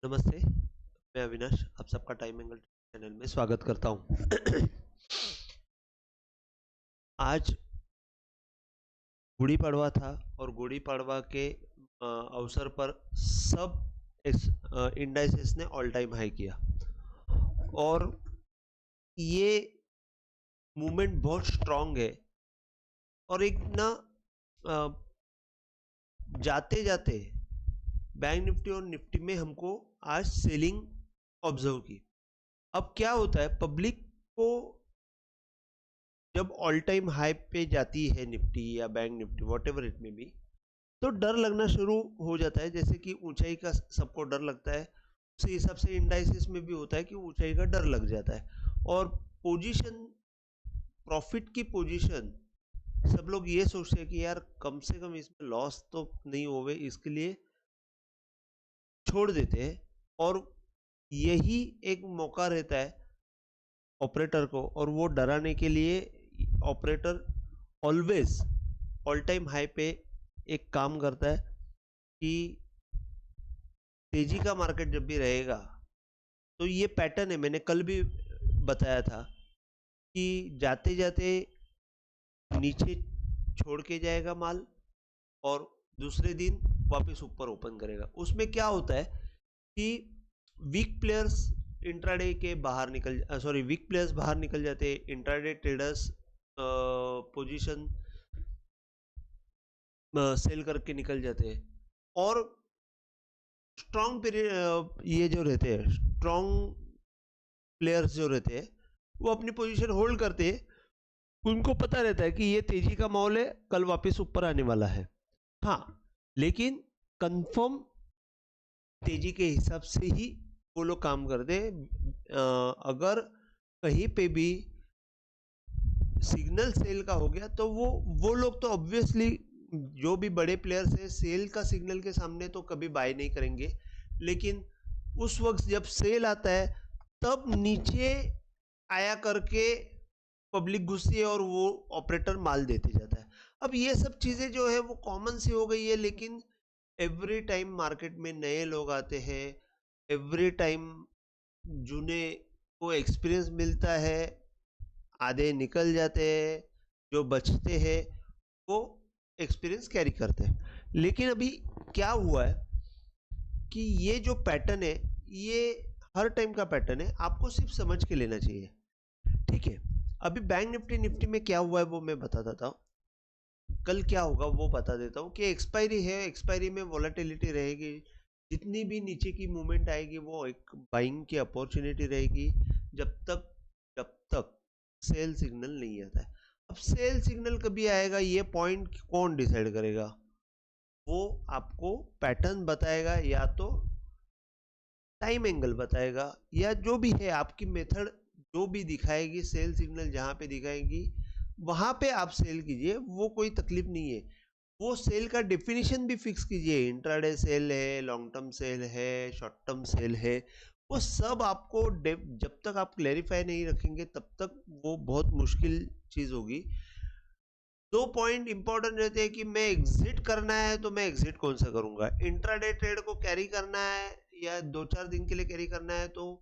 नमस्ते, मैं अविनाश आप सबका टाइम एंगल चैनल में स्वागत करता हूँ। आज गुड़ी पड़वा था और गुड़ी पड़वा के अवसर पर सब इंडाइसेस ने ऑल टाइम हाई किया और ये मूवमेंट बहुत स्ट्रांग है और एक ना जाते जाते बैंक निफ्टी और निफ्टी में हमको आज सेलिंग ऑब्जर्व की। अब क्या होता है, पब्लिक को जब ऑल टाइम हाई पे जाती है निफ्टी या bank Nifty what ever it में भी, तो डर लगना शुरू हो जाता है। जैसे कि ऊंचाई का सबको डर लगता है, उसी हिसाब से इंडाइसिस में भी होता है कि ऊंचाई का डर लग जाता है और पोजीशन, प्रॉफिट की पोजीशन, सब लोग ये सोचते हैं कि यार कम से कम इसमें लॉस तो नहीं होवे, इसके लिए छोड़ देते हैं। और यही एक मौका रहता है ऑपरेटर को, और वो डराने के लिए operator always all time high पे एक काम करता है कि तेजी का मार्केट जब भी रहेगा तो ये पैटर्न है, मैंने कल भी बताया था कि जाते जाते नीचे छोड़ के जाएगा माल और दूसरे दिन वापस ऊपर ओपन करेगा। उसमें क्या होता है कि वीक प्लेयर्स इंट्राडे के बाहर वीक प्लेयर्स बाहर निकल जाते हैं, इंट्राडे ट्रेडर्स पोजीशन सेल करके निकल जाते हैं और स्ट्रॉन्ग पीरियड ये जो रहते हैं, स्ट्रॉन्ग प्लेयर्स जो रहते हैं, वो अपनी पोजीशन होल्ड करते हैं। उनको पता रहता है कि ये तेजी का माहौल है, कल वापस ऊपर आने वाला है। हाँ, लेकिन कंफर्म तेजी के हिसाब से ही वो लोग काम करते हैं। अगर कहीं पे भी सिग्नल सेल का हो गया तो वो लोग तो ऑब्वियसली, जो भी बड़े प्लेयर्स हैं, सेल का सिग्नल के सामने तो कभी बाय नहीं करेंगे। लेकिन उस वक्त जब सेल आता है तब नीचे आया करके पब्लिक गुस्सी है और वो ऑपरेटर माल देते जाता है। अब ये सब चीज़ें जो है वो कॉमन सी हो गई है, लेकिन एवरी टाइम मार्केट में नए लोग आते हैं, एवरी टाइम जूने को एक्सपीरियंस मिलता है, आधे निकल जाते हैं, जो बचते हैं वो एक्सपीरियंस कैरी करते हैं। लेकिन अभी क्या हुआ है कि ये जो पैटर्न है ये हर टाइम का पैटर्न है, आपको सिर्फ समझ के लेना चाहिए। ठीक है, अभी बैंक निफ्टी निफ्टी में क्या हुआ है वो मैं बता देता हूँ, कल क्या होगा वो बता देता हूँ। कि एक्सपायरी है, एक्सपायरी में वॉलेटिलिटी रहेगी, जितनी भी नीचे की मूवमेंट आएगी वो एक बाइंग की अपॉर्चुनिटी रहेगी, जब तक सेल सिग्नल नहीं आता है। अब सेल सिग्नल कभी आएगा ये पॉइंट कौन डिसाइड करेगा? वो आपको पैटर्न बताएगा, या तो टाइम एंगल बताएगा, या जो भी है आपकी मेथड जो भी दिखाएगी, सेल सिग्नल जहां पे दिखाएगी वहां पे आप सेल कीजिए, वो कोई तकलीफ नहीं है। वो सेल का डेफिनेशन भी फिक्स कीजिए, इंट्राडे सेल है, लॉन्ग टर्म सेल है, शॉर्ट टर्म सेल है, वो सब आपको जब तक आप क्लैरिफाई नहीं रखेंगे तब तक वो बहुत मुश्किल चीज़ होगी। दो पॉइंट इंपॉर्टेंट रहते हैं कि मैं एग्जिट करना है तो मैं एग्जिट कौन सा करूंगा, इंट्राडे ट्रेड को कैरी करना है या 2-4 दिन के लिए कैरी करना है तो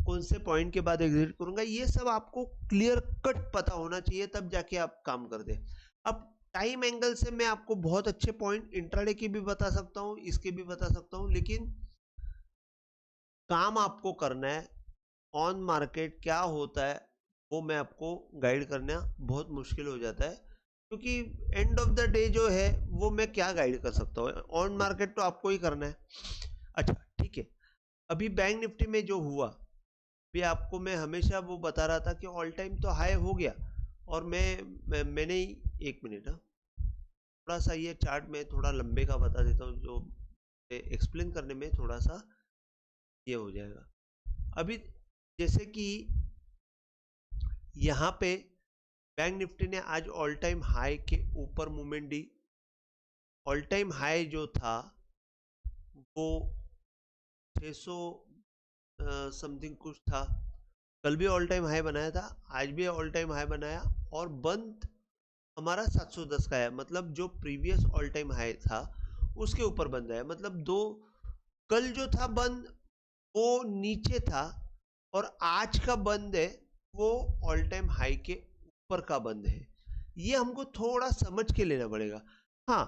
कौन से पॉइंट के बाद एग्जिट करूंगा, ये सब आपको क्लियर कट पता होना चाहिए, तब जाके आप काम कर दे। अब टाइम एंगल से मैं आपको बहुत अच्छे पॉइंट इंट्राडे की भी बता सकता हूँ, इसके भी बता सकता हूँ, लेकिन काम आपको करना है ऑन मार्केट क्या होता है वो मैं आपको गाइड करना बहुत मुश्किल हो जाता है, क्योंकि एंड ऑफ द डे जो है वो मैं क्या गाइड कर सकता हूँ, ऑन मार्केट तो आपको ही करना है। अच्छा ठीक है, अभी बैंक निफ्टी में जो हुआ, भी आपको मैं हमेशा वो बता रहा था कि ऑल टाइम तो हाई हो गया, और मैंने एक मिनट, थोड़ा सा ये चार्ट में थोड़ा लंबे का बता देता हूँ, जो एक्सप्लेन करने में थोड़ा सा ये हो जाएगा। अभी जैसे कि यहाँ पे बैंक निफ्टी ने आज ऑल टाइम हाई के ऊपर मूवमेंट दी। ऑल टाइम हाई जो था वो 600 समथिंग कुछ था, कल भी ऑल टाइम हाई बनाया था, आज भी ऑल टाइम हाई बनाया, और बंद हमारा 710 का है, मतलब जो प्रीवियस ऑल टाइम हाई था उसके ऊपर बंद है। मतलब दो, कल जो था बंद वो नीचे था और आज का बंद है वो ऑल टाइम हाई के ऊपर का बंद है। ये हमको थोड़ा समझ के लेना पड़ेगा। हाँ,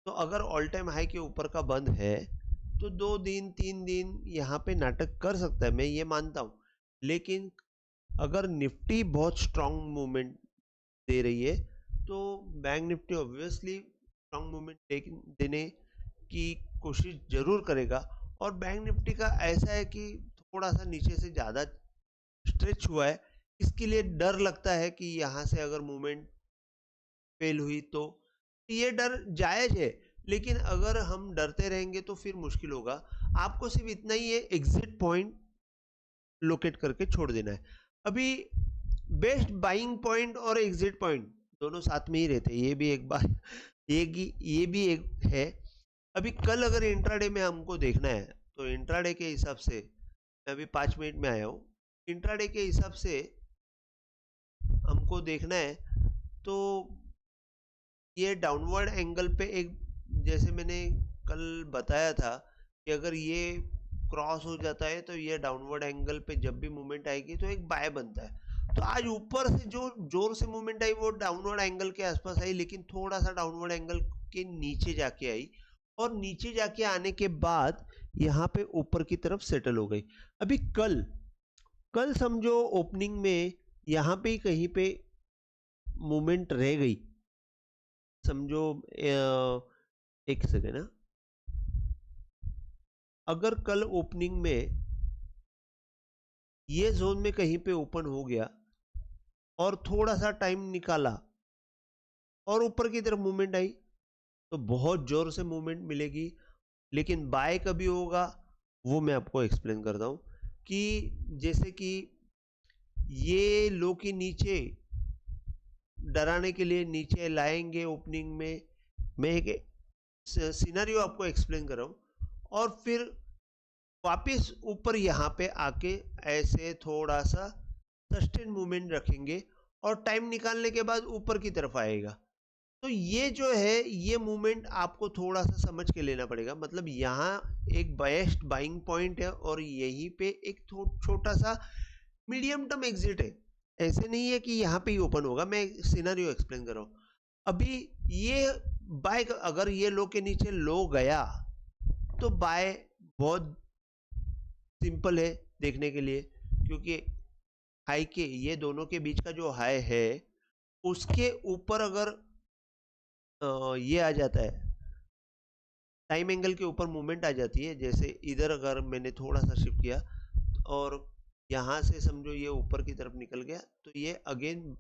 तो अगर ऑल टाइम हाई के ऊपर का बंद है तो 2 दिन 3 दिन यहाँ पे नाटक कर सकता है, मैं ये मानता हूँ। लेकिन अगर निफ्टी बहुत स्ट्रांग मूवमेंट दे रही है तो bank Nifty obviously strong movement देने की कोशिश जरूर करेगा। और बैंक निफ्टी का ऐसा है कि थोड़ा सा नीचे से ज़्यादा स्ट्रेच हुआ है, इसके लिए डर लगता है कि यहाँ से अगर मूवमेंट फेल हुई तो ये डर जायज है। लेकिन अगर हम डरते रहेंगे तो फिर मुश्किल होगा। आपको सिर्फ इतना ही है, एग्जिट पॉइंट लोकेट करके छोड़ देना है। अभी बेस्ट बाइंग पॉइंट और एग्जिट पॉइंट दोनों साथ में ही रहते हैं, ये भी एक बात ये भी एक है। अभी कल अगर इंट्राडे में हमको देखना है तो इंट्राडे के हिसाब से, मैं अभी 5 मिनट में आया हूँ, इंट्राडे के हिसाब से हमको देखना है तो ये डाउनवर्ड एंगल पे एक, जैसे मैंने कल बताया था कि अगर ये क्रॉस हो जाता है तो ये डाउनवर्ड एंगल पे जब भी मूवमेंट आएगी तो एक बाय बनता है। तो आज ऊपर से जो जोर से मूवमेंट आई वो डाउनवर्ड एंगल के आसपास आई, लेकिन थोड़ा सा डाउनवर्ड एंगल के नीचे जाके आई और नीचे जाके आने के बाद यहाँ पे ऊपर की तरफ सेटल हो गई। अभी कल कल समझो ओपनिंग में यहाँ पे ही कहीं पे मूवमेंट रह गई, समझो एक सेकेंड ना, अगर कल ओपनिंग में ये जोन में कहीं पे ओपन हो गया और थोड़ा सा टाइम निकाला और ऊपर की तरफ मूवमेंट आई तो बहुत जोर से मूवमेंट मिलेगी। लेकिन बाय कभी होगा वो मैं आपको एक्सप्लेन करता हूँ कि जैसे कि ये लो के नीचे डराने के लिए नीचे लाएंगे ओपनिंग में, मैं एक सिनेरियो आपको एक्सप्लेन कर रहा हूँ, और फिर वापस ऊपर यहाँ पे आके ऐसे थोड़ा सा सस्टेन मूवमेंट रखेंगे और टाइम निकालने के बाद ऊपर की तरफ आएगा। तो ये जो है ये मूवमेंट आपको थोड़ा सा समझ के लेना पड़ेगा। मतलब यहाँ एक बेस्ट बाइंग पॉइंट है और यहीं पे एक छोटा सा मीडियम टर्म एग्जिट है। ऐसे नहीं है कि यहाँ पे ही ओपन होगा, मैं सिनेरियो एक्सप्लेन कर रहा हूँ। अभी ये बाय अगर ये लो के नीचे लो गया तो बाय बहुत सिंपल है देखने के लिए, क्योंकि हाई के ये दोनों के बीच का जो हाई है उसके ऊपर अगर ये आ जाता है, टाइम एंगल के ऊपर मूवमेंट आ जाती है, जैसे इधर अगर मैंने थोड़ा सा शिफ्ट किया और यहाँ से समझो ये ऊपर की तरफ निकल गया तो ये अगेन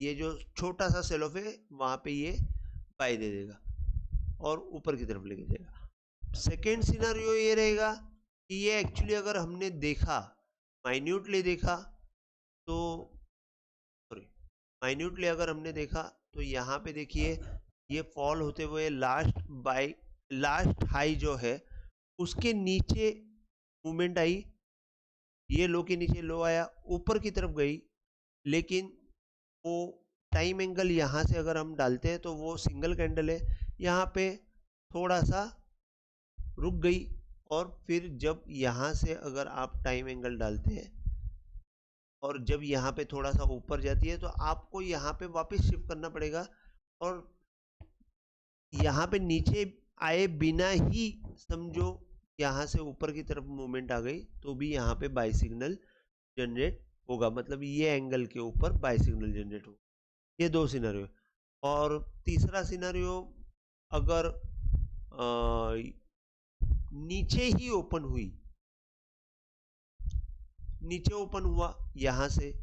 ये जो छोटा सा सेल ऑफ है वहाँ पे ये बाय दे देगा और ऊपर की तरफ लेके जाएगा। सेकेंड सिनारियो ये रहेगा कि ये एक्चुअली अगर हमने देखा, माइन्यूटली देखा तो, सॉरी, माइन्यूटली अगर हमने देखा तो यहाँ पे देखिए ये फॉल होते हुए लास्ट हाई जो है उसके नीचे मूवमेंट आई, ये लो के नीचे लो आया, ऊपर की तरफ गई, लेकिन वो टाइम एंगल यहाँ से अगर हम डालते हैं तो वो सिंगल कैंडल है, यहाँ पे थोड़ा सा रुक गई। और फिर जब यहाँ से अगर आप टाइम एंगल डालते हैं और जब यहाँ पे थोड़ा सा ऊपर जाती है तो आपको यहाँ पे वापस शिफ्ट करना पड़ेगा और यहाँ पे नीचे आए बिना ही समझो यहाँ से ऊपर की तरफ मूवमेंट आ गई तो भी यहाँ पे बाय सिग्नल जनरेट होगा। मतलब ये एंगल के ऊपर बाय सिग्नल जनरेट होगा। ये दो सिनेरियो। और तीसरा सिनेरियो अगर नीचे ही ओपन हुई, नीचे ओपन हुआ यहाँ से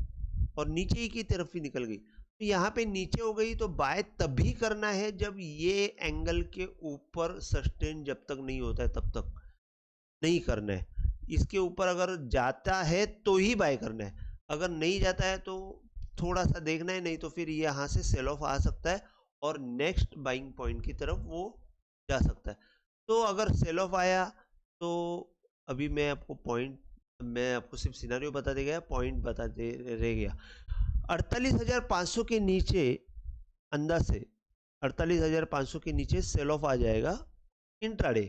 और नीचे ही की तरफ ही निकल गई तो यहाँ पे नीचे हो गई तो बाय तभी करना है जब ये एंगल के ऊपर सस्टेन जब तक नहीं होता है तब तक नहीं करना है। इसके ऊपर अगर जाता है तो ही बाय करना है, अगर नहीं जाता है तो थोड़ा सा देखना है, नहीं तो फिर यहाँ से सेल ऑफ आ सकता है और नेक्स्ट बाइंग पॉइंट की तरफ वो जा सकता है। तो अगर सेल ऑफ आया तो अभी मैं आपको सिर्फ सिनेरियो बता दे गया, पॉइंट बता दे रह गया। 48,500 के नीचे अंदाज से 48,500 के नीचे सेल ऑफ आ जाएगा इंट्राडे।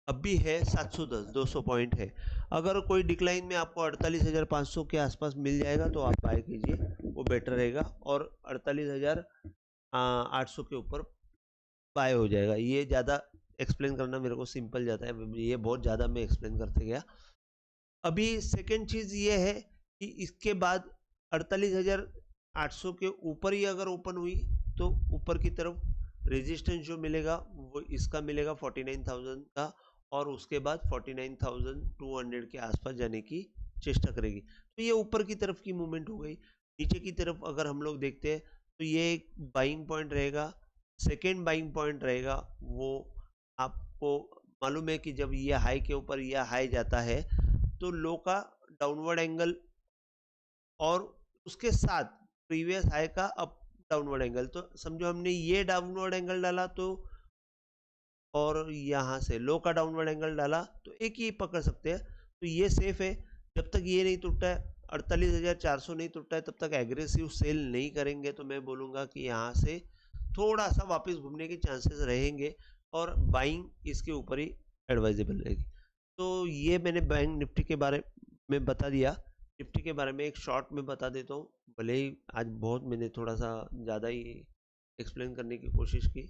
अभी है 710, 200 पॉइंट है। अगर कोई डिक्लाइन में आपको 48,500 के आसपास मिल जाएगा तो आप बाय कीजिए, वो बेटर रहेगा। और 48,800 के ऊपर बाय हो जाएगा। ये ज़्यादा एक्सप्लेन करना मेरे को सिंपल जाता है, ये बहुत ज़्यादा मैं एक्सप्लेन करते गया। अभी सेकेंड चीज़ ये है कि इसके बाद 48,800 के ऊपर ही अगर ओपन हुई तो ऊपर की तरफ रेजिस्टेंस जो मिलेगा वो इसका मिलेगा 49,000 का, और उसके बाद 49,200 के आसपास जाने की चेष्टा करेगी। तो ये ऊपर की तरफ की मूवमेंट हो गई। नीचे की तरफ अगर हम लोग देखते हैं तो ये एक बाइंग पॉइंट रहेगा। सेकेंड बाइंग पॉइंट रहेगा वो आपको मालूम है कि जब ये हाई के ऊपर यह हाई जाता है तो लो का डाउनवर्ड एंगल और उसके साथ प्रीवियस हाई का अप डाउनवर्ड एंगल, तो समझो हमने ये डाउनवर्ड एंगल डाला तो और यहाँ से लो का डाउनवर्ड एंगल डाला तो एक ही पकड़ सकते हैं। तो ये सेफ है। जब तक ये नहीं टूटता है, 48,400 नहीं टूटता है, तब तक एग्रेसिव सेल नहीं करेंगे। तो मैं बोलूँगा कि यहाँ से थोड़ा सा वापस घूमने के चांसेस रहेंगे और बाइंग इसके ऊपर ही एडवाइजेबल रहेगी। तो ये मैंने बैंक निफ्टी के बारे में बता दिया। निफ्टी के बारे में एक शॉर्ट में बता देता हूँ, भले ही आज बहुत मैंने थोड़ा सा ज़्यादा ही एक्सप्लेन करने की कोशिश की।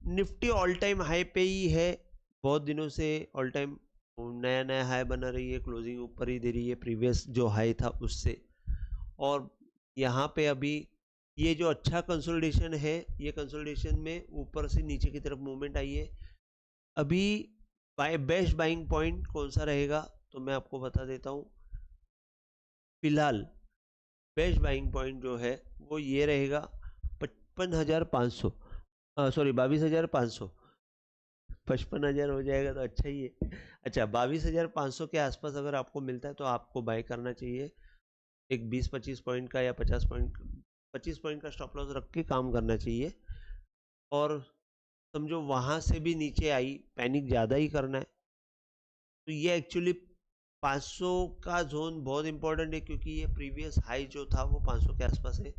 निफ्टी ऑल टाइम हाई पे ही है, बहुत दिनों से ऑल टाइम नया नया हाई बना रही है, क्लोजिंग ऊपर ही दे रही है प्रीवियस जो हाई था उससे। और यहाँ पे अभी ये जो अच्छा कंसोलिडेशन है, ये कंसोलिडेशन में ऊपर से नीचे की तरफ मूवमेंट आई है। अभी बेस्ट बाइंग पॉइंट कौन सा रहेगा तो मैं आपको बता देता हूँ। फिलहाल बेस्ट बाइंग पॉइंट जो है वो ये रहेगा 55,500, सॉरी 22,500। 55,000 हो जाएगा तो अच्छा ही है। अच्छा, 22,500 के आसपास अगर आपको मिलता है तो आपको बाय करना चाहिए। एक 20-25 पॉइंट का या 25 पॉइंट का स्टॉप लॉस रख के काम करना चाहिए। और समझो वहाँ से भी नीचे आई, पैनिक ज़्यादा ही करना है तो ये एक्चुअली 500 का जोन बहुत इंपॉर्टेंट है, क्योंकि ये प्रीवियस हाई जो था वो 500 के आसपास है।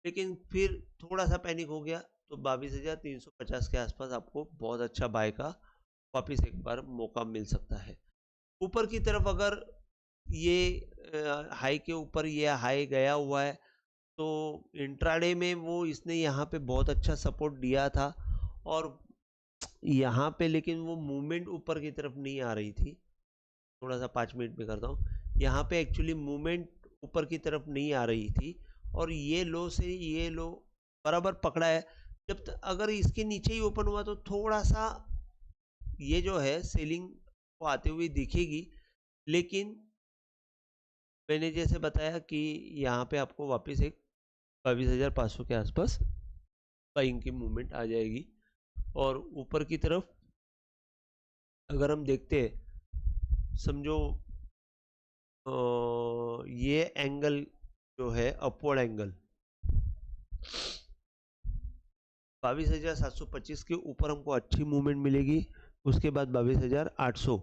लेकिन फिर थोड़ा सा पैनिक हो गया तो 22,350 के आसपास आपको बहुत अच्छा बाय का वापस एक बार मौका मिल सकता है। ऊपर की तरफ अगर ये हाई के ऊपर ये हाई गया हुआ है तो इंट्राडे में वो इसने यहाँ पे बहुत अच्छा सपोर्ट दिया था, और यहाँ पे लेकिन वो मूवमेंट ऊपर की तरफ नहीं आ रही थी। थोड़ा सा 5 मिनट में करता हूँ। यहाँ पे एक्चुअली मूवमेंट ऊपर की तरफ नहीं आ रही थी और ये लो से ये लो बराबर पकड़ा है। जब तक अगर इसके नीचे ही ओपन हुआ तो थोड़ा सा ये जो है सेलिंग को आते हुए दिखेगी, लेकिन मैंने जैसे बताया कि यहाँ पे आपको वापस एक 22,500 के आसपास बाइंग की मूवमेंट आ जाएगी। और ऊपर की तरफ अगर हम देखते हैं, समझो ये एंगल जो है अपवर्ड एंगल 22,725 के ऊपर हमको अच्छी मूवमेंट मिलेगी। उसके बाद 22,800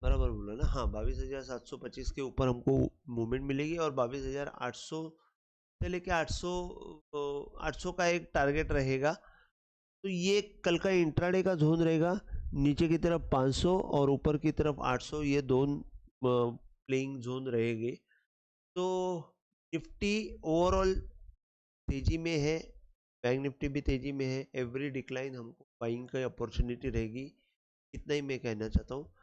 बराबर बोला ना, हाँ 22,725 के ऊपर हमको मूवमेंट मिलेगी और 22,800 से लेके 800 का एक टारगेट रहेगा। तो ये कल का इंट्राडे का जोन रहेगा। नीचे की तरफ 500 और ऊपर की तरफ 800, ये दोनों प्लेइंग जोन रहेंगे। तो निफ्टी ओवरऑल तेजी में है, बैंक निफ्टी भी तेजी में है। एवरी डिक्लाइन हमको बाइंग की अपॉर्चुनिटी रहेगी, इतना ही मैं कहना चाहता हूँ।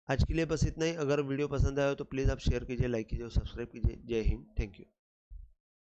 आज के लिए बस इतना ही। अगर वीडियो पसंद आया तो प्लीज़ आप शेयर कीजिए, लाइक कीजिए और सब्सक्राइब कीजिए। जय हिंद, थैंक यू।